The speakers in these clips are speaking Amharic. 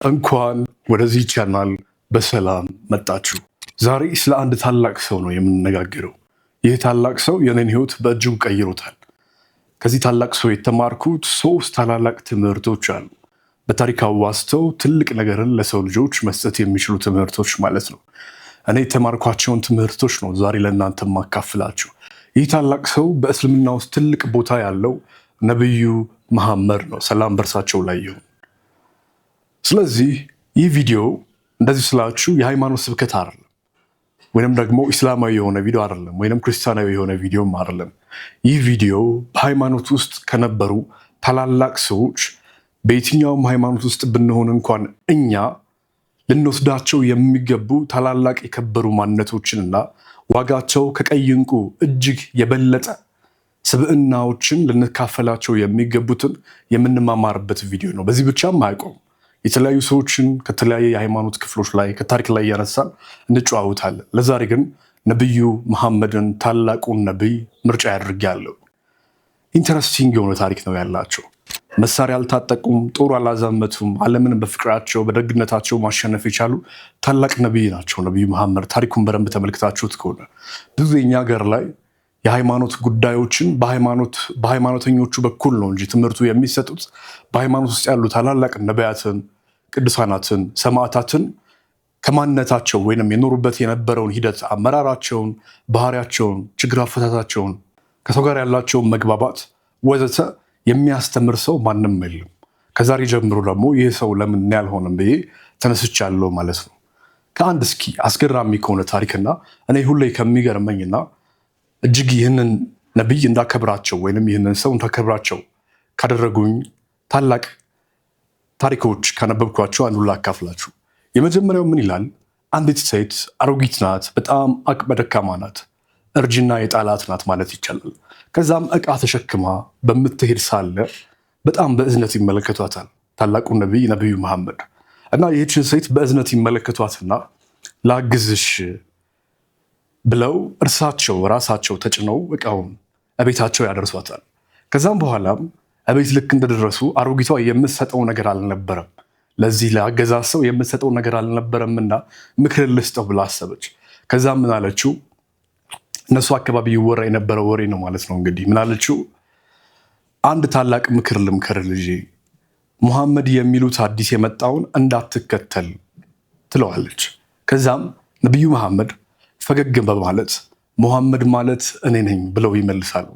እንኳን ወደዚህ ቻናል በሰላም መጣችሁ። ዛሬ ስለ አንድ ታላቅ ሰው ነው የምንነጋገረው። ይህ ታላቅ ሰው የኔን ህይወት በእጅጉ ቀይሮታል። ከዚህ ታላቅ ሰው የተማርኩት 3 ታላላቅ ትምህርቶች አሉ። በታሪክ አዋዝተው ትልቅ ነገርን ለሰው ልጆች መስጠት የሚችሉ ትምህርቶች ማለት ነው። እኔ የተማርኳቸውን ትምህርቶች ነው ዛሬ ለእናንተ ማካፍላችሁ። ይህ ታላቅ ሰው በእስልምና ውስጥ ትልቅ ቦታ ያለው ነብዩ መሐመድ ነው። ሰላም በእርሳቸው ላይ ይሁን። ስለዚህ ይህ ቪዲዮ እንደዚህ ስላችሁ የሃይማኖት ስብከት አይደለም፣ ወይንም ደግሞ ኢስላማዊ የሆነ ቪዲዮ አይደለም፣ ወይንም ክርስቲያናዊ የሆነ ቪዲዮም አይደለም። ይህ ቪዲዮ በሃይማኖት ውስጥ ከነበሩ ታላላቅ ሰዎች በየትኛውም ሃይማኖት ውስጥ ብንሆን እንኳን እኛ ልንወስዳቸው የሚገቡ ታላላቅ የከበሩ ማንነቶችንና ዋጋቸው ከቀይ ዕንቁ እጅግ የበለጠ ስብዕናዎችን ልንካፈላቸው የሚገቡትን የምንማማርበት ቪዲዮ ነው። በዚህ ብቻም አይቆም። የተለያዩ ሰዎችን ከተለያየ የሃይማኖት ክፍሎች ላይ ከታሪክ ላይ እያነሳን እንጨዋወታለን። ለዛሬ ግን ነብዩ መሐመድን ታላቁን ነቢይ ምርጫ ያድርጋለሁ። ኢንተረስቲንግ የሆነ ታሪክ ነው ያላቸው። መሳሪያ አልታጠቁም፣ ጦር አላዘመቱም። ዓለምን በፍቅራቸው በደግነታቸው ማሸነፍ የቻሉ ታላቅ ነቢይ ናቸው ነብዩ መሐመድ። ታሪኩን በደንብ ተመልክታችሁት ከሆነ ብዙ የኛ ሀገር ላይ የሃይማኖት ጉዳዮችን በሃይማኖተኞቹ በኩል ነው እንጂ ትምህርቱ የሚሰጡት በሃይማኖት ውስጥ ያሉ ታላላቅ ነቢያትን፣ ቅዱሳናትን፣ ሰማዕታትን ከማንነታቸው ወይንም የኖሩበት የነበረውን ሂደት፣ አመራራቸውን፣ ባህሪያቸውን፣ ችግር አፈታታቸውን፣ ከሰው ጋር ያላቸውን መግባባት ወዘተ የሚያስተምር ሰው ማንም የለም። ከዛሬ ጀምሮ ደግሞ ይህ ሰው ለምን ያልሆነም ብዬ ተነስቻለሁ ማለት ነው። ከአንድ እስኪ አስገራሚ ከሆነ ታሪክና እኔ ሁሌ ከሚገርመኝና እጅግ ይህንን ነቢይ እንዳከብራቸው ወይንም ይህንን ሰው እንዳከብራቸው ካደረጉኝ ታላቅ ታሪኮች ካነበብኳቸው አንዱን ላካፍላችሁ። የመጀመሪያው ምን ይላል? አንዲት ሴት አሮጊት ናት፣ በጣም አቅመ ደካማ ናት፣ እርጅና የጣላት ናት ማለት ይቻላል። ከዛም ዕቃ ተሸክማ በምትሄድ ሳለ በጣም በእዝነት ይመለከቷታል ታላቁ ነቢዩ መሐመድ እና ይህችን ሴት በእዝነት ይመለከቷትና ላግዝሽ ብለው እርሳቸው ራሳቸው ተጭነው ዕቃውን እቤታቸው ያደርሷታል። ከዛም በኋላም እቤት ልክ እንደደረሱ አሮጊቷ የምትሰጠው ነገር አልነበረም። ለዚህ ለአገዛዝ ሰው የምትሰጠው ነገር አልነበረምና ምክር ልስጠው ብላ አሰበች። ከዛም ምን አለችው? እነሱ አካባቢ ይወራ የነበረው ወሬ ነው ማለት ነው። እንግዲህ ምን አለችው? አንድ ታላቅ ምክር ልምከር ልጄ፣ ሙሐመድ የሚሉት አዲስ የመጣውን እንዳትከተል ትለዋለች። ከዛም ነቢዩ መሐመድ ፈገግ በማለት ሙሐመድ ማለት እኔ ነኝ ብለው ይመልሳሉ።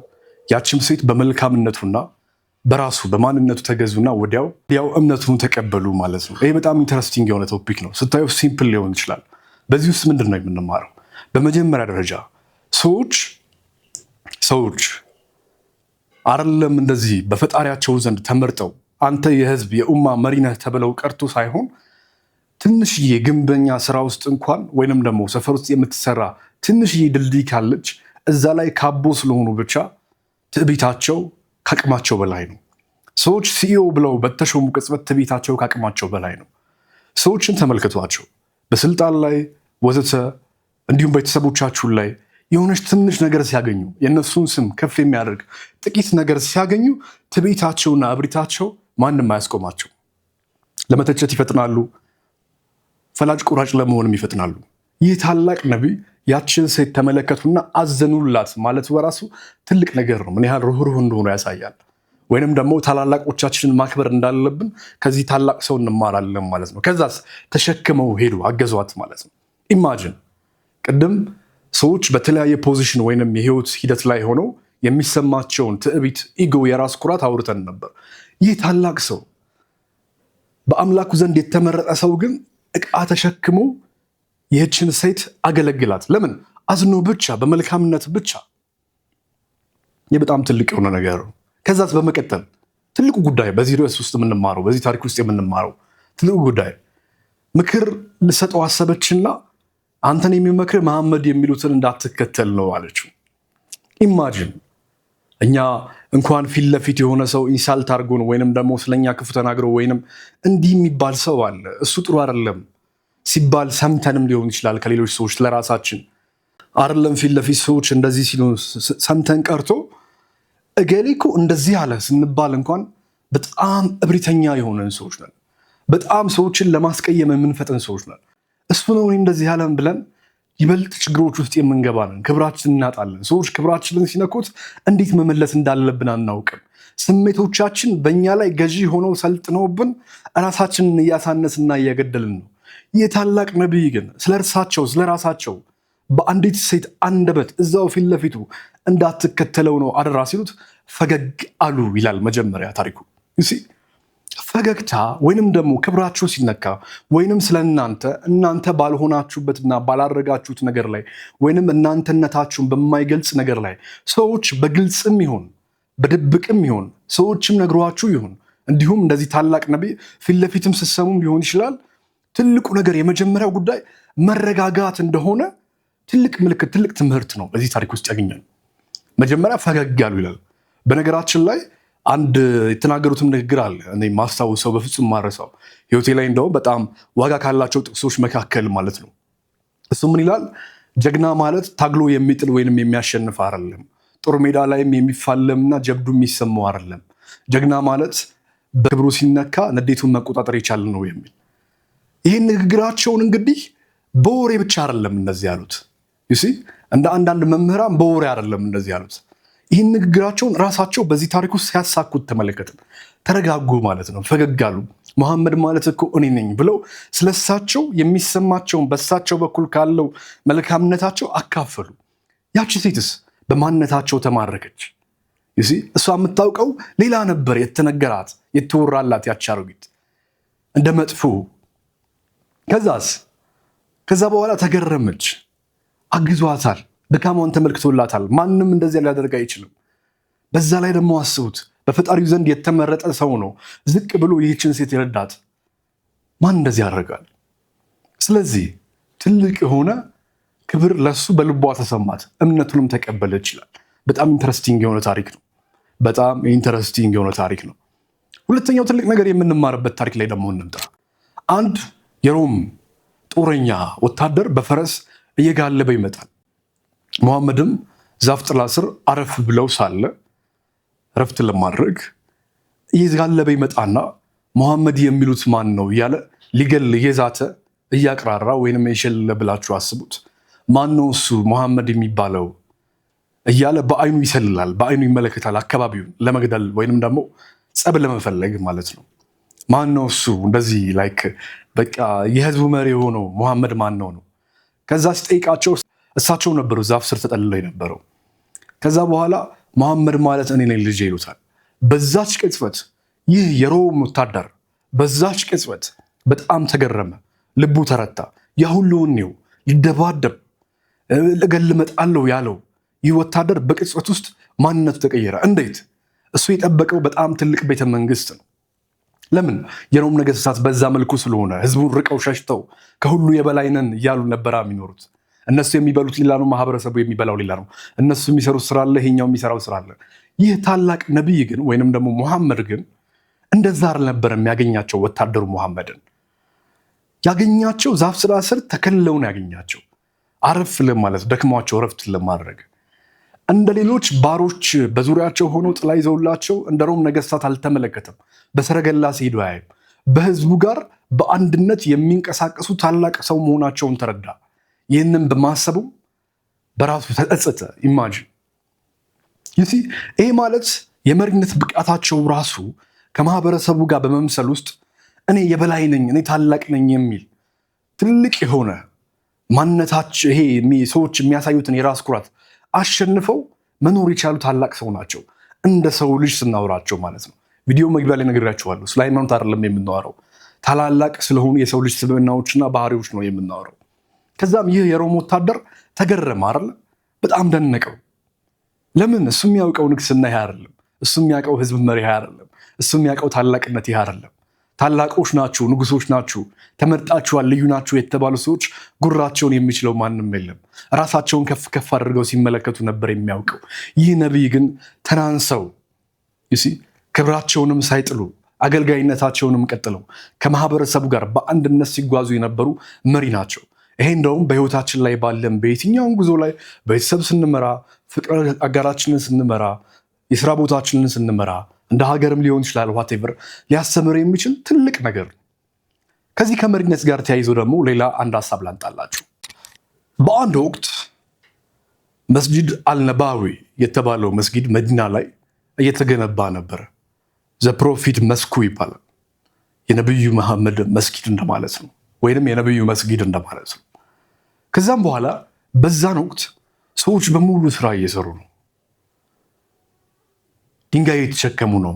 ያችም ሴት በመልካምነቱና በራሱ በማንነቱ ተገዙና ወዲያው እምነቱን ተቀበሉ ማለት ነው። ይሄ በጣም ኢንተረስቲንግ የሆነ ቶፒክ ነው። ስታዩ ሲምፕል ሊሆን ይችላል። በዚህ ውስጥ ምንድን ነው የምንማረው? በመጀመሪያ ደረጃ ሰዎች አይደለም እንደዚህ በፈጣሪያቸው ዘንድ ተመርጠው አንተ የህዝብ የኡማ መሪ ነህ ተብለው ቀርቶ ሳይሆን ትንሽዬ ግንበኛ ስራ ውስጥ እንኳን ወይንም ደግሞ ሰፈር ውስጥ የምትሰራ ትንሽዬ ድልድይ ካለች እዛ ላይ ካቦ ስለሆኑ ብቻ ትዕቢታቸው ከአቅማቸው በላይ ነው። ሰዎች ሲኢኦ ብለው በተሾሙ ቅጽበት ትዕቢታቸው ከአቅማቸው በላይ ነው። ሰዎችን ተመልከቷቸው፣ በስልጣን ላይ ወዘተ እንዲሁም ቤተሰቦቻችሁ ላይ የሆነች ትንሽ ነገር ሲያገኙ የእነሱን ስም ከፍ የሚያደርግ ጥቂት ነገር ሲያገኙ ትዕቢታቸውና እብሪታቸው ማንም አያስቆማቸው። ለመተቸት ይፈጥናሉ፣ ፈላጭ ቁራጭ ለመሆንም ይፈጥናሉ። ይህ ታላቅ ነቢይ ያችን ሴት ተመለከቱና አዘኑላት ማለት በራሱ ትልቅ ነገር ነው። ምን ያህል ሩህሩህ እንደሆኑ ያሳያል። ወይንም ደግሞ ታላላቆቻችንን ማክበር እንዳለብን ከዚህ ታላቅ ሰው እንማራለን ማለት ነው። ከዛስ ተሸክመው ሄዱ፣ አገዟት ማለት ነው። ኢማጅን ቅድም ሰዎች በተለያየ ፖዚሽን ወይንም የህይወት ሂደት ላይ ሆነው የሚሰማቸውን ትዕቢት፣ ኢጎ፣ የራስ ኩራት አውርተን ነበር። ይህ ታላቅ ሰው በአምላኩ ዘንድ የተመረጠ ሰው ግን ዕቃ ተሸክሞ ይህችን ሴት አገለግላት። ለምን? አዝኖ ብቻ፣ በመልካምነት ብቻ። ይህ በጣም ትልቅ የሆነ ነገር ነው። ከዛስ በመቀጠል ትልቁ ጉዳይ በዚህ ርዕስ ውስጥ የምንማረው በዚህ ታሪክ ውስጥ የምንማረው ትልቁ ጉዳይ ምክር ልሰጠው አሰበችና አንተን የሚመክር መሐመድ የሚሉትን እንዳትከተል ነው አለችው። ኢማጂን እኛ እንኳን ፊት ለፊት የሆነ ሰው ኢንሳልት አድርጎን ወይንም ደግሞ ስለኛ ክፉ ተናግሮ ወይንም እንዲህ የሚባል ሰው አለ እሱ ጥሩ አይደለም ሲባል ሰምተንም ሊሆን ይችላል ከሌሎች ሰዎች ለራሳችን አይደለም ፊት ለፊት ሰዎች እንደዚህ ሲሉ ሰምተን ቀርቶ እገሌ እኮ እንደዚህ አለ ስንባል እንኳን በጣም እብሪተኛ የሆነን ሰዎች ነን። በጣም ሰዎችን ለማስቀየም የምንፈጥን ሰዎች ነን። እሱ ነው እንደዚህ ያለን ብለን ይበልጥ ችግሮች ውስጥ የምንገባ ነን። ክብራችንን እናጣለን። ሰዎች ክብራችንን ሲነኩት እንዴት መመለስ እንዳለብን አናውቅም። ስሜቶቻችን በእኛ ላይ ገዢ ሆነው ሰልጥነውብን ራሳችንን እያሳነስና እያገደልን ነው። ይህ ታላቅ ነቢይ ግን ስለ ራሳቸው በአንዲት ሴት አንደበት እዛው ፊት ለፊቱ እንዳትከተለው ነው አደራ ሲሉት ፈገግ አሉ ይላል መጀመሪያ ታሪኩ። ፈገግታ ወይንም ደግሞ ክብራችሁ ሲነካ ወይንም ስለ እናንተ ባልሆናችሁበትና ባላረጋችሁት ነገር ላይ ወይንም እናንተነታችሁን በማይገልጽ ነገር ላይ ሰዎች በግልጽም ይሁን በድብቅም ይሁን ሰዎችም ነግሯችሁ ይሁን እንዲሁም እንደዚህ ታላቅ ነቢይ ፊት ለፊትም ስትሰሙም ሊሆን ይችላል። ትልቁ ነገር የመጀመሪያው ጉዳይ መረጋጋት እንደሆነ ትልቅ ምልክት፣ ትልቅ ትምህርት ነው በዚህ ታሪክ ውስጥ ያገኛል። መጀመሪያ ፈገግ ያሉ ይላል። በነገራችን ላይ አንድ የተናገሩትም ንግግር አለ እኔ ማስታውሰው በፍጹም ማረሳው ህይወቴ ላይ እንደውም በጣም ዋጋ ካላቸው ጥቅሶች መካከል ማለት ነው። እሱ ምን ይላል? ጀግና ማለት ታግሎ የሚጥል ወይንም የሚያሸንፍ አይደለም፣ ጦር ሜዳ ላይም የሚፋለምና ጀብዱ የሚሰማው አይደለም። ጀግና ማለት በክብሩ ሲነካ ንዴቱን መቆጣጠር የቻለ ነው የሚል ይህን ንግግራቸውን እንግዲህ በወሬ ብቻ አይደለም እንደዚህ ያሉት። እንደ አንዳንድ መምህራን በወሬ አይደለም እንደዚህ ያሉት። ይህን ንግግራቸውን ራሳቸው በዚህ ታሪክ ውስጥ ሲያሳኩት ተመለከትን። ተረጋጉ ማለት ነው። ፈገግ አሉ። መሐመድ ማለት እኮ እኔ ነኝ ብለው ስለሳቸው የሚሰማቸውን በሳቸው በኩል ካለው መልካምነታቸው አካፈሉ። ያቺ ሴትስ በማንነታቸው ተማረከች። እሷ የምታውቀው ሌላ ነበር የተነገራት የተወራላት ያቺ አሮጊት እንደ መጥፎ። ከዛ በኋላ ተገረመች። አግዟታል። ድካሟን ተመልክቶላታል። ማንም እንደዚያ ሊያደርግ አይችልም። በዛ ላይ ደግሞ አስቡት፣ በፈጣሪው ዘንድ የተመረጠ ሰው ነው ዝቅ ብሎ ይህችን ሴት ይረዳት። ማን እንደዚህ ያደርጋል? ስለዚህ ትልቅ የሆነ ክብር ለሱ በልቧ ተሰማት፣ እምነቱንም ተቀበለ ይችላል። በጣም ኢንተረስቲንግ የሆነ ታሪክ ነው። በጣም ኢንተረስቲንግ የሆነ ታሪክ ነው። ሁለተኛው ትልቅ ነገር የምንማርበት ታሪክ ላይ ደግሞ እንምጣ። አንድ የሮም ጦረኛ ወታደር በፈረስ እየጋለበ ይመጣል። መሐመድም ዛፍ ጥላ ስር አረፍ ብለው ሳለ ረፍት ለማድረግ እየጋለበ ይመጣና መሐመድ የሚሉት ማን ነው እያለ ሊገል እየዛተ እያቅራራ ወይንም የሸለ ብላችሁ አስቡት። ማን ነው እሱ መሐመድ የሚባለው እያለ በአይኑ ይሰልላል፣ በአይኑ ይመለከታል አካባቢውን ለመግደል ወይንም ደግሞ ጸብ ለመፈለግ ማለት ነው። ማን ነው እሱ እንደዚህ ላይክ በቃ የህዝቡ መሪ የሆነው መሐመድ ማን ነው? ከዛ ሲጠይቃቸው እሳቸው ነበሩ ዛፍ ስር ተጠልለው የነበረው። ከዛ በኋላ መሐመድ ማለት እኔ ነኝ ልጄ ይሉታል። በዛች ቅጽበት ይህ የሮም ወታደር በዛች ቅጽበት በጣም ተገረመ፣ ልቡ ተረታ። ያ ሁሉ ወኔው ሊደባደብ እገል እመጣለሁ ያለው ይህ ወታደር በቅጽበት ውስጥ ማንነቱ ተቀየረ። እንዴት? እሱ የጠበቀው በጣም ትልቅ ቤተ መንግስት ነው። ለምን? የሮም ነገስታት በዛ መልኩ ስለሆነ ህዝቡን ርቀው ሸሽተው ከሁሉ የበላይ ነን እያሉ ነበራ የሚኖሩት። እነሱ የሚበሉት ሌላ ነው፣ ማህበረሰቡ የሚበላው ሌላ ነው። እነሱ የሚሰሩት ስራ አለ፣ ይሄኛው የሚሰራው ስራ አለ። ይህ ታላቅ ነቢይ ግን ወይንም ደግሞ ሙሐመድ ግን እንደዛ አልነበረም ያገኛቸው። ወታደሩ ሙሐመድን ያገኛቸው ዛፍ ጥላ ስር ተከልለው ነው ያገኛቸው። አረፍ ለማለት ደክሟቸው ረፍት ለማድረግ እንደ ሌሎች ባሮች በዙሪያቸው ሆነው ጥላ ይዘውላቸው እንደ ሮም ነገስታት አልተመለከተም። በሰረገላ ሲሄዱ አያይም። በህዝቡ ጋር በአንድነት የሚንቀሳቀሱ ታላቅ ሰው መሆናቸውን ተረዳ። ይህንን በማሰቡ በራሱ ተጸጸተ። ኢማጂን ይህ ማለት የመሪነት ብቃታቸው ራሱ ከማህበረሰቡ ጋር በመምሰል ውስጥ እኔ የበላይ ነኝ፣ እኔ ታላቅ ነኝ የሚል ትልቅ የሆነ ማንነታቸው ይሄ ሰዎች የሚያሳዩትን የራስ ኩራት አሸንፈው መኖር የቻሉ ታላቅ ሰው ናቸው። እንደ ሰው ልጅ ስናወራቸው ማለት ነው። ቪዲዮ መግቢያ ላይ ነግራችኋለሁ። ስለ ሃይማኖት አይደለም የምናወራው፣ ታላላቅ ስለሆኑ የሰው ልጅ ስብዕናዎችና ባህሪዎች ነው የምናወራው። ከዛም ይህ የሮም ወታደር ተገረመ አይደለ? በጣም ደነቀው። ለምን? እሱ የሚያውቀው ንግስና ይህ አይደለም። እሱ የሚያውቀው ህዝብ መሪ ይህ አይደለም። እሱ የሚያውቀው ታላቅነት ይህ አይደለም። ታላቆች ናችሁ፣ ንጉሶች ናችሁ፣ ተመርጣችኋል፣ ልዩ ናችሁ የተባሉ ሰዎች ጉራቸውን የሚችለው ማንም የለም። ራሳቸውን ከፍ ከፍ አድርገው ሲመለከቱ ነበር የሚያውቀው። ይህ ነቢይ ግን ተናንሰው ክብራቸውንም ሳይጥሉ አገልጋይነታቸውንም ቀጥለው ከማህበረሰቡ ጋር በአንድነት ሲጓዙ የነበሩ መሪ ናቸው። ይሄ እንደውም በህይወታችን ላይ ባለን በየትኛውም ጉዞ ላይ ቤተሰብ ስንመራ፣ ፍቅር አጋራችንን ስንመራ፣ የስራ ቦታችንን ስንመራ፣ እንደ ሀገርም ሊሆን ይችላል ዋቴቨር ሊያስተምር የሚችል ትልቅ ነገር። ከዚህ ከመሪነት ጋር ተያይዞ ደግሞ ሌላ አንድ ሀሳብ ላንጣላችሁ። በአንድ ወቅት መስጂድ አልነባዊ የተባለው መስጊድ መዲና ላይ እየተገነባ ነበር። ዘፕሮፊት መስኩ ይባላል። የነብዩ መሐመድ መስጊድ እንደማለት ነው፣ ወይንም የነብዩ መስጊድ እንደማለት ነው። ከዛም በኋላ በዛን ወቅት ሰዎች በሙሉ ስራ እየሰሩ ነው። ድንጋይ እየተሸከሙ ነው።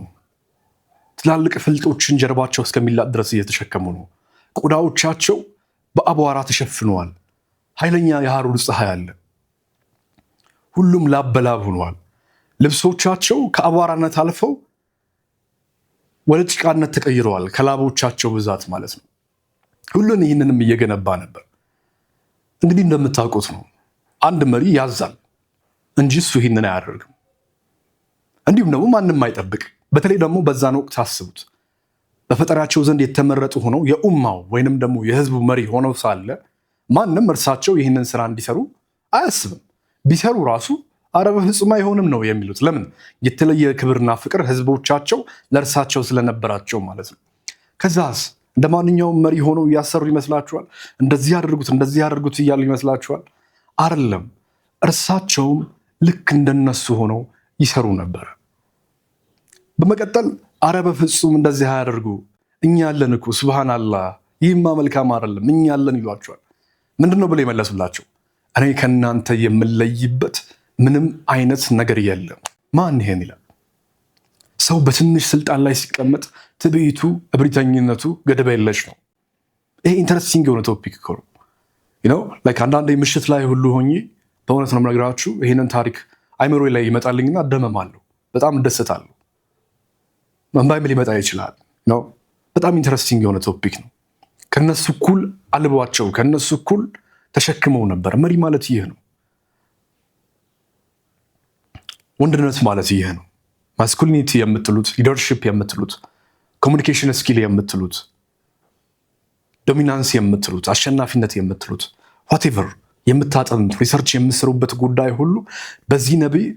ትላልቅ ፍልጦችን ጀርባቸው እስከሚላጥ ድረስ እየተሸከሙ ነው። ቆዳዎቻቸው በአቧራ ተሸፍነዋል። ኃይለኛ የሐሩር ፀሐይ አለ። ሁሉም ላብ በላብ ሆነዋል። ልብሶቻቸው ከአቧራነት አልፈው ወደ ጭቃነት ተቀይረዋል፣ ከላቦቻቸው ብዛት ማለት ነው። ሁሉን ይህንንም እየገነባ ነበር። እንግዲህ እንደምታውቁት ነው፣ አንድ መሪ ያዛል እንጂ እሱ ይህንን አያደርግም። እንዲሁም ደግሞ ማንም አይጠብቅ። በተለይ ደግሞ በዛን ወቅት አስቡት፣ በፈጣሪያቸው ዘንድ የተመረጡ ሆነው የኡማው ወይንም ደግሞ የህዝቡ መሪ ሆነው ሳለ ማንም እርሳቸው ይህንን ስራ እንዲሰሩ አያስብም። ቢሰሩ ራሱ አረ በፍጹም አይሆንም ነው የሚሉት። ለምን? የተለየ ክብርና ፍቅር ህዝቦቻቸው ለእርሳቸው ስለነበራቸው ማለት ነው። ከዛስ እንደ ማንኛውም መሪ ሆነው እያሰሩ ይመስላችኋል? እንደዚህ ያደርጉት እያሉ ይመስላችኋል? አይደለም። እርሳቸውም ልክ እንደነሱ ሆነው ይሰሩ ነበር። በመቀጠል አረ በፍጹም እንደዚህ አያደርጉ፣ እኛ ያለን እኮ ሱብሃንአላህ፣ ይህማ መልካም አይደለም፣ እኛ ያለን ይሏቸዋል። ምንድን ነው ብለው ይመለሱላቸው? እኔ ከእናንተ የምለይበት ምንም አይነት ነገር የለም። ማን ይሄን ይላል? ሰው በትንሽ ስልጣን ላይ ሲቀመጥ ትዕቢቱ፣ እብሪተኝነቱ ገደብ የለሽ ነው። ይሄ ኢንተረስቲንግ የሆነ ቶፒክ እኮ ነው። አንዳንዴ ምሽት ላይ ሁሉ ሆኜ በእውነት ነው የምነግራችሁ፣ ይህንን ታሪክ አይምሮ ላይ ይመጣልኝና እደመማለሁ፣ በጣም እደሰታለሁ። መንባይም ሊመጣ ይችላል ነው። በጣም ኢንተረስቲንግ የሆነ ቶፒክ ነው። ከነሱ እኩል አልቧቸው፣ ከነሱ እኩል ተሸክመው ነበር። መሪ ማለት ይህ ነው። ወንድነት ማለት ይህ ነው። ማስኩሊኒቲ የምትሉት፣ ሊደርሺፕ የምትሉት፣ ኮሚኒኬሽን ስኪል የምትሉት፣ ዶሚናንስ የምትሉት፣ አሸናፊነት የምትሉት፣ ዋቴቨር የምታጠኑት ሪሰርች የምትሰሩበት ጉዳይ ሁሉ በዚህ ነቢይ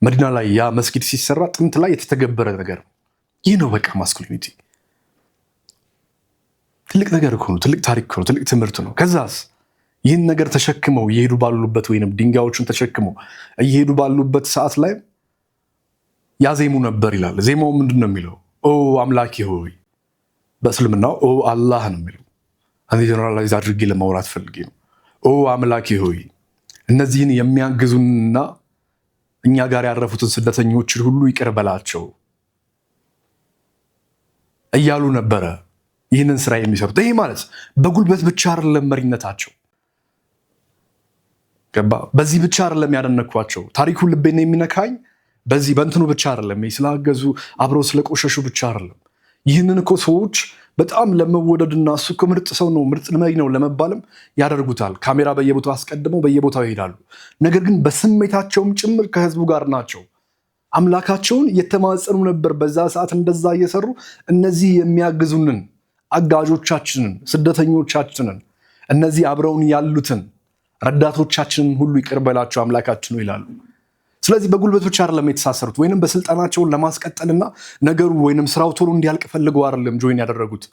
መዲና ላይ ያ መስጊድ ሲሰራ ጥንት ላይ የተተገበረ ነገር ነው። ይህ ነው በቃ ማስኩሊኒቲ። ትልቅ ነገር እኮ ነው፣ ትልቅ ታሪክ ነው፣ ትልቅ ትምህርት ነው። ከዛስ ይህን ነገር ተሸክመው እየሄዱ ባሉበት ወይም ድንጋዮቹን ተሸክመው እየሄዱ ባሉበት ሰዓት ላይ ያዜሙ ነበር ይላል። ዜማው ምንድን ነው የሚለው? ኦ አምላኬ ሆይ፣ በእስልምናው ኦ አላህ ነው የሚለው። እኔ ጀነራላይዝ አድርጌ ለማውራት ፈልጌ ነው። ኦ አምላኬ ሆይ፣ እነዚህን የሚያግዙንና እኛ ጋር ያረፉትን ስደተኞችን ሁሉ ይቅር በላቸው እያሉ ነበረ ይህንን ስራ የሚሰሩት። ይሄ ማለት በጉልበት ብቻ አይደለም መሪነታቸው፣ ገባ? በዚህ ብቻ አይደለም ያደነኳቸው። ታሪኩ ልቤን የሚነካኝ በዚህ በእንትኑ ብቻ አይደለም፣ ስላገዙ አብረው ስለቆሸሹ ብቻ አይደለም። ይህንን እኮ ሰዎች በጣም ለመወደድና እሱ እኮ ምርጥ ሰው ነው፣ ምርጥ መሪ ነው ለመባልም ያደርጉታል። ካሜራ በየቦታው አስቀድመው በየቦታው ይሄዳሉ። ነገር ግን በስሜታቸውም ጭምር ከህዝቡ ጋር ናቸው። አምላካቸውን እየተማጸኑ ነበር በዛ ሰዓት እንደዛ እየሰሩ እነዚህ የሚያግዙንን አጋዦቻችንን፣ ስደተኞቻችንን፣ እነዚህ አብረውን ያሉትን ረዳቶቻችንን ሁሉ ይቅር በላቸው አምላካችን ነው ይላሉ። ስለዚህ በጉልበት ብቻ አይደለም የተሳሰሩት፣ ወይንም በስልጣናቸውን ለማስቀጠልና ነገሩ ወይንም ስራው ቶሎ እንዲያልቅ ፈልገው አይደለም ጆይን ያደረጉት፣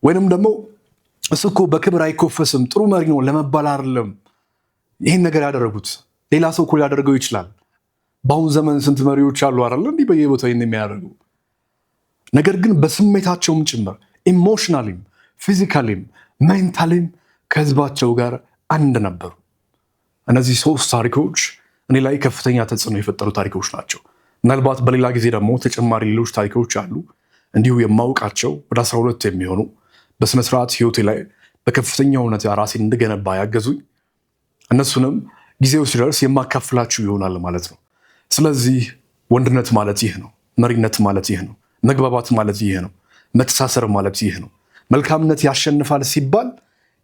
ወይንም ደግሞ እሱ እኮ በክብር አይኮፈስም ጥሩ መሪ ነው ለመባል አይደለም ይህን ነገር ያደረጉት። ሌላ ሰው እኮ ሊያደርገው ይችላል። በአሁኑ ዘመን ስንት መሪዎች አሉ አይደል እንዲህ በየቦታው ይህን የሚያደርጉ። ነገር ግን በስሜታቸውም ጭምር ኢሞሽናሊም፣ ፊዚካሊም፣ ሜንታሊም ከህዝባቸው ጋር አንድ ነበሩ። እነዚህ ሶስት ታሪኮች እኔ ላይ ከፍተኛ ተጽዕኖ የፈጠሩ ታሪኮች ናቸው። ምናልባት በሌላ ጊዜ ደግሞ ተጨማሪ ሌሎች ታሪኮች አሉ እንዲሁ የማውቃቸው ወደ 12 የሚሆኑ በስነስርዓት ህይወቴ ላይ በከፍተኛ እውነት ራሴን እንድገነባ ያገዙኝ፣ እነሱንም ጊዜው ሲደርስ የማካፍላችሁ ይሆናል ማለት ነው። ስለዚህ ወንድነት ማለት ይህ ነው። መሪነት ማለት ይህ ነው። መግባባት ማለት ይህ ነው። መተሳሰር ማለት ይህ ነው። መልካምነት ያሸንፋል ሲባል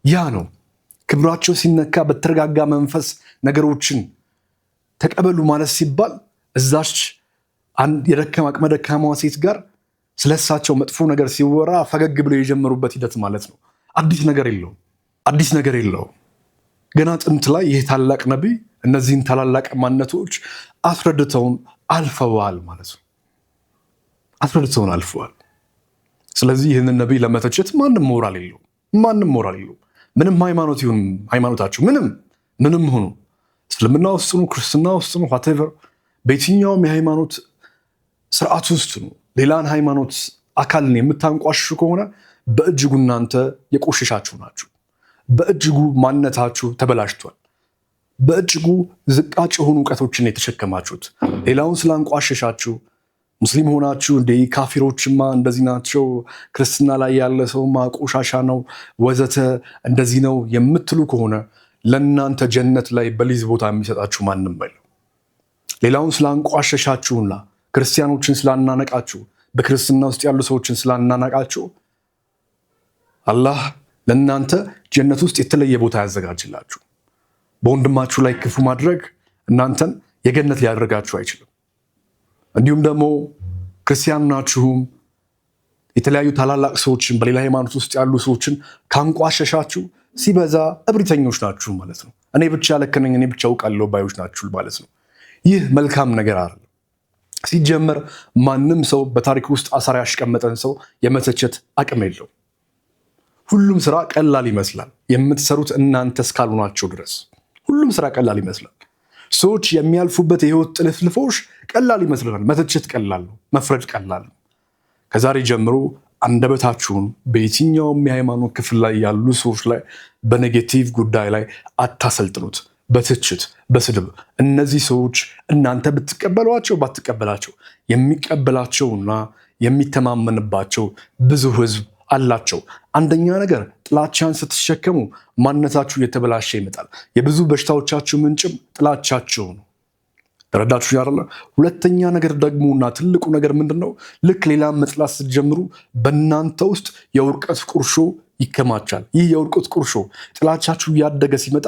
ያ ነው። ክብራቸው ሲነካ በተረጋጋ መንፈስ ነገሮችን ተቀበሉ ማለት ሲባል እዛች የደከማ አቅመ ደካማዋ ሴት ጋር ስለሳቸው መጥፎ ነገር ሲወራ ፈገግ ብለው የጀመሩበት ሂደት ማለት ነው። አዲስ ነገር የለውም። ገና ጥንት ላይ ይህ ታላቅ ነቢይ እነዚህን ታላላቅ ማንነቶች አስረድተውን አልፈዋል ማለት ነው። አስረድተውን አልፈዋል። ስለዚህ ይህንን ነቢይ ለመተቸት ማንም ሞራል የለውም። ምንም ሃይማኖት ይሁን ሃይማኖታችሁ ምንም ሆኑ እስልምና ውስጥ ነው፣ ክርስትና ውስጥ ነው፣ ዋቴቨር በየትኛውም የሃይማኖት ስርዓት ውስጥ ነው ሌላን ሃይማኖት አካልን የምታንቋሽሹ ከሆነ በእጅጉ እናንተ የቆሸሻችሁ ናችሁ። በእጅጉ ማንነታችሁ ተበላሽቷል። በእጅጉ ዝቃጭ የሆኑ እውቀቶችን የተሸከማችሁት ሌላውን ስላንቋሸሻችሁ ሙስሊም ሆናችሁ እንደ ካፊሮችማ እንደዚህ ናቸው፣ ክርስትና ላይ ያለ ሰውማ ቆሻሻ ነው ወዘተ እንደዚህ ነው የምትሉ ከሆነ ለእናንተ ጀነት ላይ በሊዝ ቦታ የሚሰጣችሁ ማንም አይደለም። ሌላውን ስላንቋሸሻችሁና ክርስቲያኖችን ስላናነቃችሁ በክርስትና ውስጥ ያሉ ሰዎችን ስላናነቃችሁ አላህ ለእናንተ ጀነት ውስጥ የተለየ ቦታ ያዘጋጅላችሁ። በወንድማችሁ ላይ ክፉ ማድረግ እናንተን የገነት ሊያደርጋችሁ አይችልም። እንዲሁም ደግሞ ክርስቲያን ናችሁም የተለያዩ ታላላቅ ሰዎችን በሌላ ሃይማኖት ውስጥ ያሉ ሰዎችን ካንቋሸሻችሁ ሲበዛ እብሪተኞች ናችሁ ማለት ነው። እኔ ብቻ ልክ ነኝ፣ እኔ ብቻ አውቃለሁ ባዮች ናችሁ ማለት ነው። ይህ መልካም ነገር አይደለም። ሲጀመር ማንም ሰው በታሪክ ውስጥ አሳር ያስቀመጠን ሰው የመተቸት አቅም የለው። ሁሉም ስራ ቀላል ይመስላል የምትሰሩት እናንተ እስካልሆናችሁ ድረስ። ሁሉም ስራ ቀላል ይመስላል። ሰዎች የሚያልፉበት የህይወት ጥልፍልፎች ቀላል ይመስላል። መተቸት ቀላል ነው፣ መፍረድ ቀላል ነው። ከዛሬ ጀምሮ አንደበታችሁን በየትኛውም የሃይማኖት ክፍል ላይ ያሉ ሰዎች ላይ በኔጌቲቭ ጉዳይ ላይ አታሰልጥኑት። በትችት በስድብ እነዚህ ሰዎች እናንተ ብትቀበሏቸው ባትቀበላቸው የሚቀበላቸውና የሚተማመንባቸው ብዙ ህዝብ አላቸው። አንደኛ ነገር ጥላቻን ስትሸከሙ ማንነታችሁ የተበላሸ ይመጣል። የብዙ በሽታዎቻችሁ ምንጭም ጥላቻቸው ነው። ተረዳችሁ ያለ። ሁለተኛ ነገር ደግሞና ትልቁ ነገር ምንድነው? ልክ ሌላ መጥላት ስትጀምሩ በእናንተ ውስጥ የውርቀት ቁርሾ ይከማቻል። ይህ የውርቀት ቁርሾ ጥላቻችሁ ያደገ ሲመጣ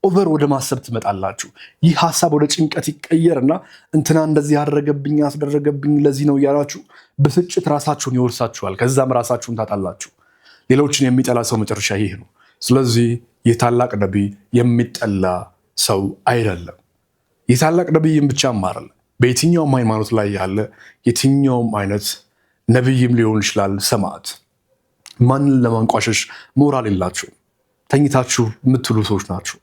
ኦቨር ወደ ማሰብ ትመጣላችሁ። ይህ ሀሳብ ወደ ጭንቀት ይቀየርና እንትና እንደዚህ ያደረገብኝ ያስደረገብኝ ለዚህ ነው እያላችሁ ብስጭት ራሳችሁን ይወርሳችኋል። ከዛም ራሳችሁን ታጣላችሁ። ሌሎችን የሚጠላ ሰው መጨረሻ ይህ ነው። ስለዚህ የታላቅ ነቢይ የሚጠላ ሰው አይደለም። የታላቅ ነቢይም ብቻም አይደለም፣ በየትኛውም ሃይማኖት ላይ ያለ የትኛውም አይነት ነቢይም ሊሆን ይችላል ሰማዕት ማንን ለማንቋሸሽ ሞራል የላችሁ ተኝታችሁ የምትሉ ሰዎች ናቸው።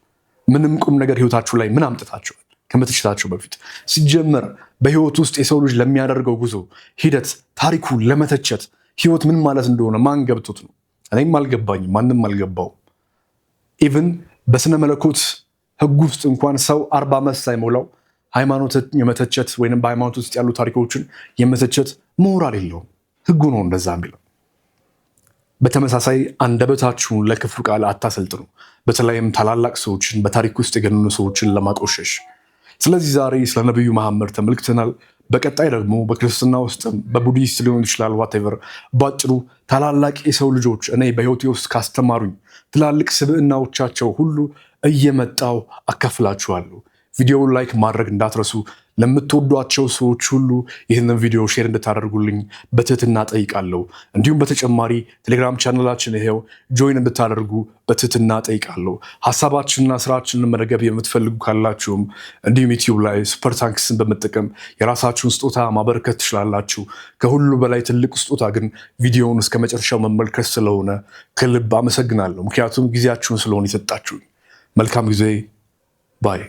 ምንም ቁም ነገር ህይወታችሁ ላይ ምን አምጥታችኋል? ከመተችታችሁ በፊት ሲጀመር በህይወት ውስጥ የሰው ልጅ ለሚያደርገው ጉዞ ሂደት ታሪኩ ለመተቸት ህይወት ምን ማለት እንደሆነ ማን ገብቶት ነው? እኔም አልገባኝም፣ ማንም አልገባውም። ኢቭን በስነ መለኮት ህግ ውስጥ እንኳን ሰው 40 ዓመት ሳይሞላው ሃይማኖት የመተቸት ወይም በሃይማኖት ውስጥ ያሉ ታሪኮችን የመተቸት ሞራል የለውም። ህጉ ነው እንደዛ የሚለው። በተመሳሳይ አንደበታችሁን ለክፉ ቃል አታሰልጥኑ፣ በተለይም ታላላቅ ሰዎችን በታሪክ ውስጥ የገነኑ ሰዎችን ለማቆሸሽ። ስለዚህ ዛሬ ስለ ነቢዩ መሐመድ ተመልክተናል። በቀጣይ ደግሞ በክርስትና ውስጥም በቡዲስት ሊሆን ይችላል ዋቴቨር፣ ባጭሩ ታላላቅ የሰው ልጆች እኔ በህይወቴ ውስጥ ካስተማሩኝ ትላልቅ ስብዕናዎቻቸው ሁሉ እየመጣው አካፍላችኋለሁ። ቪዲዮውን ላይክ ማድረግ እንዳትረሱ። ለምትወዷቸው ሰዎች ሁሉ ይህንን ቪዲዮ ሼር እንድታደርጉልኝ በትህትና ጠይቃለሁ። እንዲሁም በተጨማሪ ቴሌግራም ቻናላችን ይሄው ጆይን እንድታደርጉ በትህትና ጠይቃለሁ። ሀሳባችንና ስራችንን መደገፍ የምትፈልጉ ካላችሁም እንዲሁም ዩቲዩብ ላይ ሱፐር ታንክስን በመጠቀም የራሳችሁን ስጦታ ማበረከት ትችላላችሁ። ከሁሉ በላይ ትልቅ ስጦታ ግን ቪዲዮውን እስከ መጨረሻው መመልከት ስለሆነ ከልብ አመሰግናለሁ። ምክንያቱም ጊዜያችሁን ስለሆነ የሰጣችሁኝ። መልካም ጊዜ ባይ